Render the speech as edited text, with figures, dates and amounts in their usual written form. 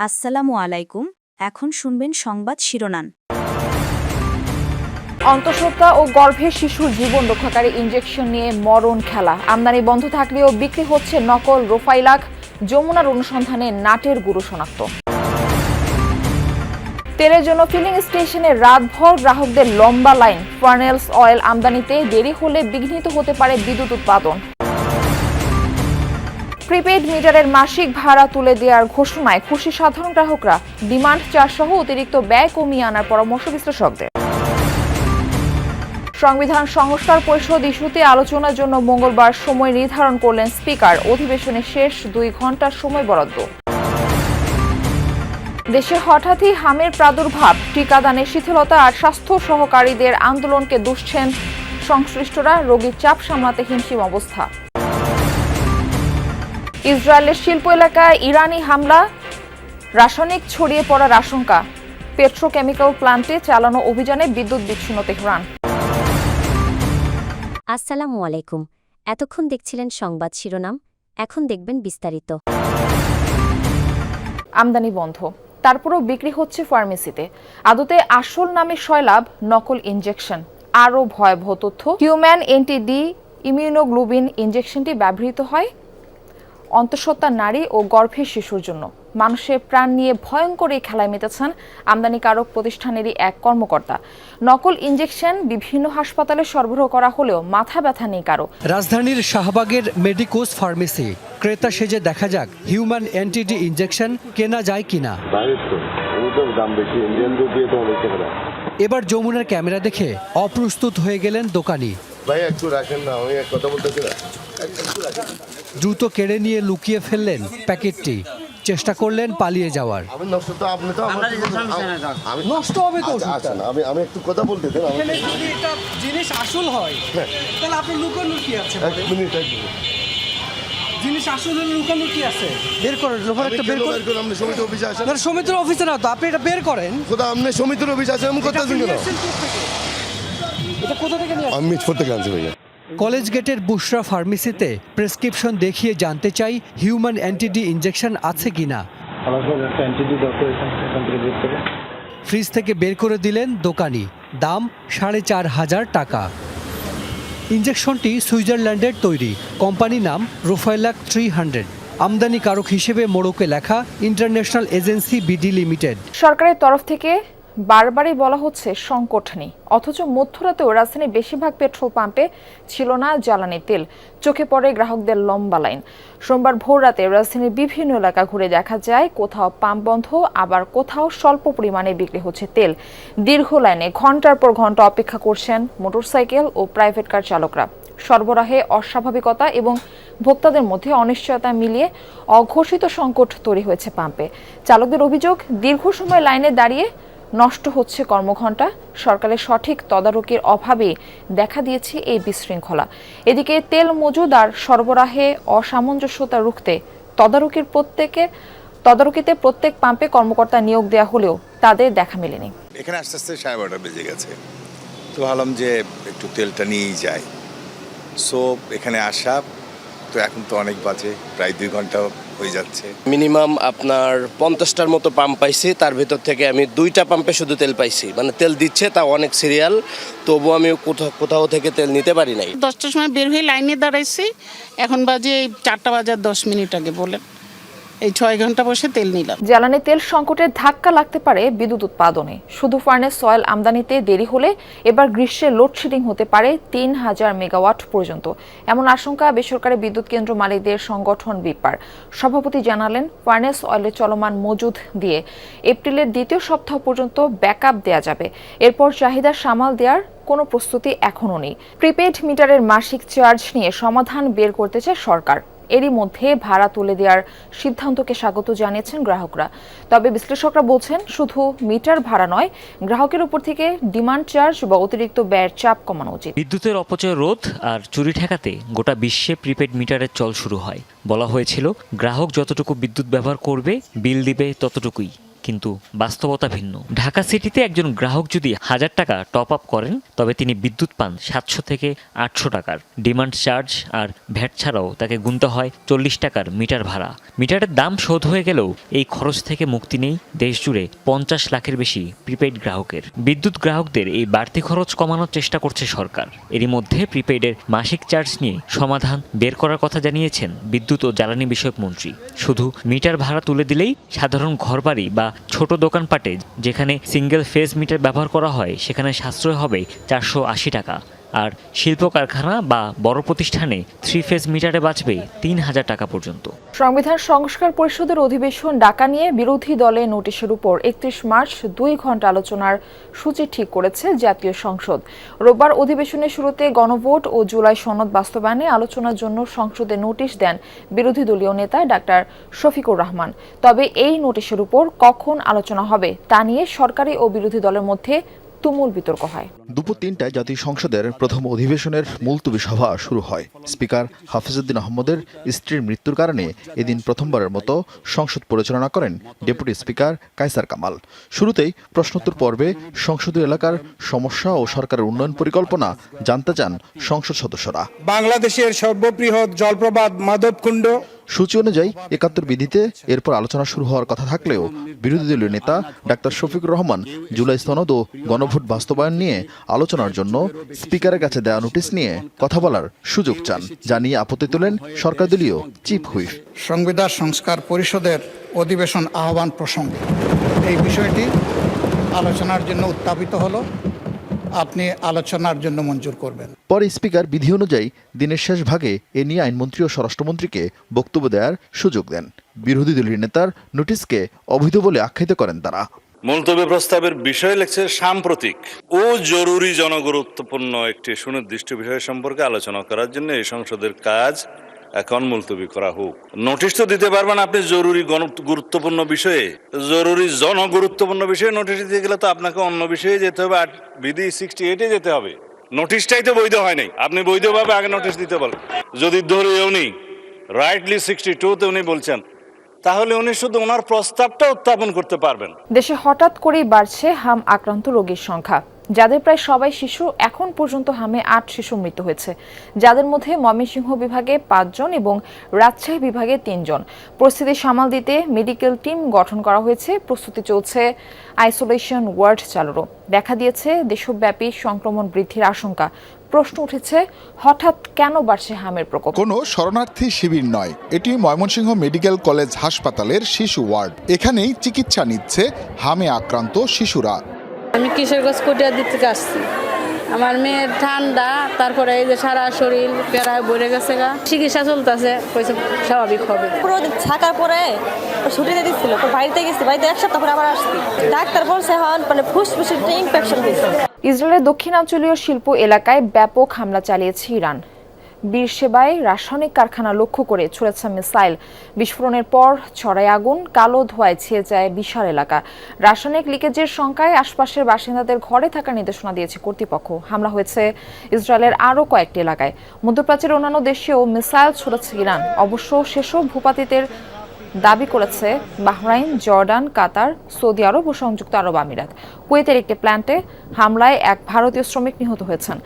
আসসালামু আলাইকুম। এখন শুনবেন সংবাদ শিরোনাম। অন্তঃসত্ত্বা ও গর্ভে শিশুর জীবন রক্ষাকারী ইনজেকশন নিয়ে মরণ খেলা। আমদানি বন্ধ থাকলেও বিক্রি হচ্ছে নকল রোফাইলাক। যমুনার অনুসন্ধানে নাটের গুরু শনাক্ত। তেলের জন্য ফিলিং স্টেশনে রাতভর গ্রাহকদের লম্বা লাইন। ফার্নেলস অয়েল আমদানিতে দেরি হলে বিঘ্নিত হতে পারে বিদ্যুৎ উৎপাদন। প্রিপেইড মিটারের মাসিক ভাড়া তুলে দেওয়ার ঘোষণায় খুশি সাধারণ গ্রাহকরা। ডিমান্ড চার্জ সহ অতিরিক্ত ব্যয় কমিয়ে আনার পরামর্শ বিশ্লেষকদের। সংবিধান সংস্কার পরিষদ ইস্যুতে আলোচনার জন্য মঙ্গলবার সময় নির্ধারণ করলেন স্পিকার। অধিবেশনের শেষ 2 ঘণ্টার সময় বরাদ্দ। দেশে হঠাৎই হামের প্রাদুর্ভাব, টিকাদানে শিথিলতা আর স্বাস্থ্য সহকারীদের আন্দোলনকে দুষছেন সংশ্লিষ্টরা। রোগীর চাপ সামলাতে হিমশিম অবস্থা। ইসরায়েলের শিল্প এলাকায় ইরানি হামলা, রাসায়নিক ছড়িয়ে পড়ার আশঙ্কা। পেট্রোকেমিক্যাল প্ল্যান্টে চালানো অভিযানে বিদ্যুৎ বিচ্ছিন্ন তেহরান। আসসালামু আলাইকুম। এতক্ষণ দেখছিলেন সংবাদ শিরোনাম, এখন দেখবেন বিস্তারিত। আমদানি বন্ধ, তারপরও বিক্রি হচ্ছে ফার্মেসিতে। আদতে আসল নামে সয়লাভ, নকল ইনজেকশন। আরও ভয়াবহ তথ্য, হিউম্যান এন্টি-ডি ইমিউনোগ্লোবিন ইনজেকশনটি ব্যবহৃত হয় অন্তঃসত্ত্বা নারী ও গর্ভের শিশুর জন্য। মানুষের প্রাণ নিয়ে ভয়ঙ্কর এই খেলায় মেতেছেন আমদানিকারক প্রতিষ্ঠানেরই এক কর্মকর্তা। নকল ইনজেকশন বিভিন্ন হাসপাতালে সরবরাহ করা হলেও মাথা ব্যথা নেই কারো। রাজধানীর শাহবাগের মেডিকোস ফার্মেসি ক্রেতা সেজে দেখা যাক হিউম্যান অ্যান্টিডি ইনজেকশন কেনা যায় কিনা। এবার যমুনার ক্যামেরা দেখে অপ্রস্তুত হয়ে গেলেন দোকানি। ভাই একটু রাখেন না, আমি এক কথা বলতেছি না। দ্রুত কেড়ে নিয়ে লুকিয়ে ফেললেন প্যাকেটটি, চেষ্টা করলেন পালিয়ে যাওয়ার। আমি নষ্ট তো আপনি তো আমি নষ্ট হবে তো আচ্ছা আমি একটু কথা বলতে দেন। যদি এটা জিনিস আসল হয় তাহলে আপনি লুকানোর কি আছে? এক মিনিট জিনিস আসল হলে লুকানোর কি আছে? বের করেন, লোহার একটা বের করেন। আপনি সমিতি অফিসে আসেন। না, সমিতির অফিসে না তো, আপনি এটা বের করেন। কোথা আপনি সমিতির অফিসে আসেন? আমি কথা শুনি না। এটা কোথা থেকে নিয়ে আমি মিটফোর্ড থেকে আনছি ভাইয়া। কলেজ গেটের বুশরা ফার্মেসিতে প্রেসক্রিপশন দেখিয়ে জানতে চাই হিউম্যান অ্যান্টিডি ইনজেকশন আছে কিনা। ফ্রিজ থেকে বের করে দিলেন দোকানি, দাম 4,500 টাকা। ইনজেকশনটি সুইজারল্যান্ডের তৈরি, কোম্পানি নাম রোফাইলাক 300। আমদানিকারক হিসেবে মোড়কে লেখা ইন্টারন্যাশনাল এজেন্সি বিডি লিমিটেড। সরকারের তরফ থেকে বারবারই বলা হচ্ছে সংকট নেই, অথচ মধ্যরাতেও রাজধানীর বেশিরভাগ পেট্রোল পাম্পে ছিল না জ্বালানি তেল। চোখে পড়ে গ্রাহকদের লম্বা লাইন। সোমবার ভোর রাতে রাজধানীর বিভিন্ন এলাকা ঘুরে দেখা যায় কোথাও পাম্প বন্ধ, আবার কোথাও স্বল্প পরিমাণে বিক্রি হচ্ছে তেল। দীর্ঘ লাইনে ঘন্টার পর ঘন্টা অপেক্ষা করছেন মোটরসাইকেল ও প্রাইভেট কার চালকরা। সরবরাহে অস্বাভাবিকতা এবং ভোক্তাদের মধ্যে অনিশ্চয়তা মিলিয়ে অঘোষিত সংকট তৈরি হয়েছে পাম্পে। চালকদের অভিযোগ, দীর্ঘ সময় লাইনে দাঁড়িয়ে নষ্ট হচ্ছে কর্মঘণ্টা। সরকারের সঠিক তদারকির অভাবে দেখা দিয়েছে এই বিশৃঙ্খলা। এদিকে তেল মজুদ আর সরবরাহে অসামঞ্জস্যতা রুখতে তদারকিতে প্রত্যেক পাম্পে কর্মকর্তা নিয়োগ দেওয়া হলেও তাদের দেখা মেলেনি। এখানে আস্তে আস্তে 12:30 বেজে গেছে, তো ভাবলাম যে একটু তেলটা নিয়েই যাই। সো এখানে আসা, তো এখন তো অনেক বাজে, প্রায় 2 ঘন্টা হয়ে যাচ্ছে। মিনিমাম আপনার 50টার মতো পাম্প পাইছি, তার ভেতর থেকে আমি 2টা পাম্পে শুধু তেল পাইছি। মানে তেল দিচ্ছে, তা অনেক সিরিয়াল, তবুও আমি কোথাও থেকে তেল নিতে পারি নাই। 10টার সময় বের হয়ে লাইনে দাঁড়াইছি, এখন বাজে 4টা বাজার 10 মিনিট আগে। বলেন এই 6 ঘন্টা বসে তেল নিলাম। জ্বালানি তেল সংকটের ধাক্কা লাগতে পারে বিদ্যুৎ উৎপাদনে। শুধু ফার্নেস অয়েল আমদানিতে দেরি হলে এবার গ্রীষ্মে লোডশেডিং হতে পারে 3000 মেগাওয়াট পর্যন্ত, এমন আশঙ্কা বেসরকারি বিদ্যুৎ কেন্দ্র মালিকদের সংগঠন বিপার সভাপতি জানালেন। ফার্নেস অয়েলের চলমান মজুদ দিয়ে এপ্রিলের 2য় সপ্তাহ পর্যন্ত ব্যাকআপ দেয়া যাবে। এরপর চাহিদা সামাল দেওয়ার কোনো প্রস্তুতি এখনও নেই। প্রিপেইড মিটারের মাসিক চার্জ নিয়ে সমাধান বের করতে চায় সরকার। এরই মধ্যে ভাড়া তুলে দেওয়ার সিদ্ধান্তকে স্বাগত জানিয়েছেন গ্রাহকরা। তবে বিশ্লেষকরা বলছেন, শুধু মিটার ভাড়া নয়, গ্রাহকের উপর থেকে ডিমান্ড চার্জ বা অতিরিক্ত ব্যয়ের চাপ কমানো উচিত। বিদ্যুতের অপচয় রোধ আর চুরি ঠেকাতে গোটা বিশ্বে প্রিপেড মিটারের চল শুরু হয়। বলা হয়েছিল, গ্রাহক যতটুকু বিদ্যুৎ ব্যবহার করবে, বিল দিবে ততটুকুই। কিন্তু বাস্তবতা ভিন্ন। ঢাকা সিটিতে একজন গ্রাহক যদি 1000 টাকা টপ আপ করেন তবে তিনি বিদ্যুৎ পান 700 থেকে 800 টাকার। ডিমান্ড চার্জ আর ভ্যাট ছাড়াও তাকে গুনতে হয় 40 টাকার মিটার ভাড়া। মিটারের দাম শোধ হয়ে গেলেও এই খরচ থেকে মুক্তি নেই দেশজুড়ে 50 লাখের বেশি প্রিপেইড গ্রাহকের। বিদ্যুৎ গ্রাহকদের এই বাড়তি খরচ কমানোর চেষ্টা করছে সরকার। এরই মধ্যে প্রিপেইডের মাসিক চার্জ নিয়ে সমাধান বের করার কথা জানিয়েছেন বিদ্যুৎ ও জ্বালানি বিষয়ক মন্ত্রী। শুধু মিটার ভাড়া তুলে দিলেই সাধারণ ঘরবাড়ি বা ছোট দোকানপাটে যেখানে সিঙ্গেল ফেজ মিটার ব্যবহার করা হয় সেখানে সাশ্রয় হবে 480 টাকা। আর শিল্প কারখানা বা বড় প্রতিষ্ঠানে 3 ফেজ মিটারে বাঁচবে 3000 টাকা পর্যন্ত। সংবিধান সংস্কার পরিষদের অধিবেশন ডাকা নিয়ে বিরোধী দলের নোটিশের উপর 31 মার্চ 2 ঘণ্টা আলোচনার সূচি ঠিক করেছে জাতীয় সংসদ। রোববার অধিবেশনের শুরুতে গণভোট ও জুলাই সনদ বাস্তবায়নে আলোচনার জন্য সংসদে নোটিশ দেন বিরোধী দলীয় নেতা ডাক্তার শফিকুর রহমান। তবে এই নোটিশের উপর কখন আলোচনা হবে তা নিয়ে সরকারি ও বিরোধী দলের মধ্যে তুমুল বিতর্ক হয়। দুপুর 3টায় জাতীয় সংসদের প্রথম অধিবেশনের মুলতবি সভা শুরু হয়। স্পিকার হাফিজউদ্দিন আহমদের স্ত্রীর মৃত্যুর কারণে এদিন প্রথমবারের মতো সংসদ পরিচালনা করেন ডেপুটি স্পিকার কায়সার কামাল। শুরুতেই প্রশ্নোত্তর পর্বে সংসদীয় এলাকার সমস্যা ও সরকারের উন্নয়ন পরিকল্পনা জানতে চান সংসদ সদস্যরা। বাংলাদেশের সর্ববৃহৎ জলপ্রপাত মাধবকুণ্ড সূচি অনুযায়ী 71 বিধিতে এরপর আলোচনা শুরু হওয়ার কথা থাকলেও বিরোধী দলীয় নেতা ডাক্তার শফিকুর রহমান জুলাই সনদ ও গণভোট বাস্তবায়ন নিয়ে আলোচনার জন্য স্পিকারের কাছে দেওয়া নোটিশ নিয়ে কথা বলার সুযোগ চান। জানিয়ে আপত্তি তোলেন সরকারদলীয় চিফ হুইপ। সংবিধান সংস্কার পরিষদের অধিবেশন আহ্বান প্রসঙ্গে এই বিষয়টি আলোচনার জন্য উত্থাপিত হলো, আপনি আলোচনার জন্য মঞ্জুর করবেন। পরে স্পিকার বিধি অনুযায়ী দিনের শেষ ভাগে এ নিয়ে আইনমন্ত্রী ও স্বরাষ্ট্রমন্ত্রীকে বক্তব্য দেওয়ার সুযোগ দেন। বিরোধী দলীয় নেতার নোটিশকে অবৈধ বলে আখ্যায়িত করেন তারা। মুলতবি প্রস্তাবের বিষয় লেখছে সাম্প্রতিক ও জরুরি জনগুরুত্বপূর্ণ একটি সুনির্দিষ্ট বিষয় সম্পর্কে আলোচনা করার জন্য এই সংসদের কাজ এখন মুলতবি করা হোক। নোটিশ তো দিতে পারবেন আপনি জরুরি গুরুত্বপূর্ণ বিষয়ে, জরুরি জনগুরুত্বপূর্ণ বিষয়ে নোটিশ দিতে গেলে তো আপনাকে অন্য বিষয়ে যেতে হবে, আর বিধি 68-এ যেতে হবে। নোটিশটাই তো বৈধ হয় নাই, আপনি বৈধভাবে আগে নোটিশ দিতে বলেন। যদি ধরে উনি রাইটলি 62-তে উনি বলছেন, তাহলে উনি শুধু ওনার প্রস্তাবটা উত্থাপন করতে পারবেন। দেশে হঠাৎ করেই বাড়ছে হাম আক্রান্ত রোগীর সংখ্যা, যাদের প্রায় সবাই শিশু। এখন পর্যন্ত হামে 8 শিশু মৃত্যু হয়েছে, যাদের মধ্যে ময়মনসিংহ বিভাগে 5 জন এবং রাজশাহী বিভাগে 3 জন। পরিস্থিতি সামাল দিতে মেডিকেল টিম গঠন করা হয়েছে। প্রস্তুতি চলছে আইসোলেশন ওয়ার্ড চালুরও। দেখা দিয়েছে দেশব্যাপী সংক্রমণ বৃদ্ধির আশঙ্কা। প্রশ্ন উঠেছে, হঠাৎ কেন বাড়ছে হামের প্রকোপ? কোনো শরণার্থী শিবির নয়, এটি ময়মনসিংহ মেডিকেল কলেজ হাসপাতালের শিশু ওয়ার্ড। এখানেই চিকিৎসা নিচ্ছে হামে আক্রান্ত শিশুরা। আমি কিশোরগঞ্জ কুটিয়া দিক থেকে আসছি। আমার মেয়ের ঠান্ডা, তারপরে এই যে সারা শরীর প্যারায় ভরে গেছে, চিকিৎসা চলতেছে, স্বাভাবিক হবে। পুরো থাকার পরে ছুটিতে দিচ্ছিল, তো বাড়িতে গেছি, বাড়িতে 1 সপ্তাহ পরে আবার আসছি। ডাক্তার বলছে মানে ফুসফুসের ইনফেকশন হয়েছে। ইসরায়েলের দক্ষিণাঞ্চলীয় শিল্প এলাকায় ব্যাপক হামলা চালিয়েছে ইরান। বীরশেবায় রাসায়নিক কারখানা লক্ষ্য করে ছুড়েছে মিসাইল। বিস্ফোরণের পর ছড়ায় আগুন, কালো ধোঁয়ায় ছেয়ে যায় বিশাল এলাকা। রাসায়নিক লিকেজের শঙ্কায় আশপাশের বাসিন্দাদের ঘরে থাকার নির্দেশনা দিয়েছে কর্তৃপক্ষ। হামলা হয়েছে ইসরায়েলের আরও কয়েকটি এলাকায়। মধ্যপ্রাচ্যের অন্যান্য দেশেও মিসাইল ছুড়েছে ইরান। অবশ্য সেসব ভূপাতিতের দাবি করেছে বাহরাইন, জর্ডান, কাতার, সৌদি আরব ও সংযুক্ত আরব আমিরাত। কুয়েতের একটি প্ল্যান্টে হামলায় এক ভারতীয় শ্রমিক নিহত হয়েছেন।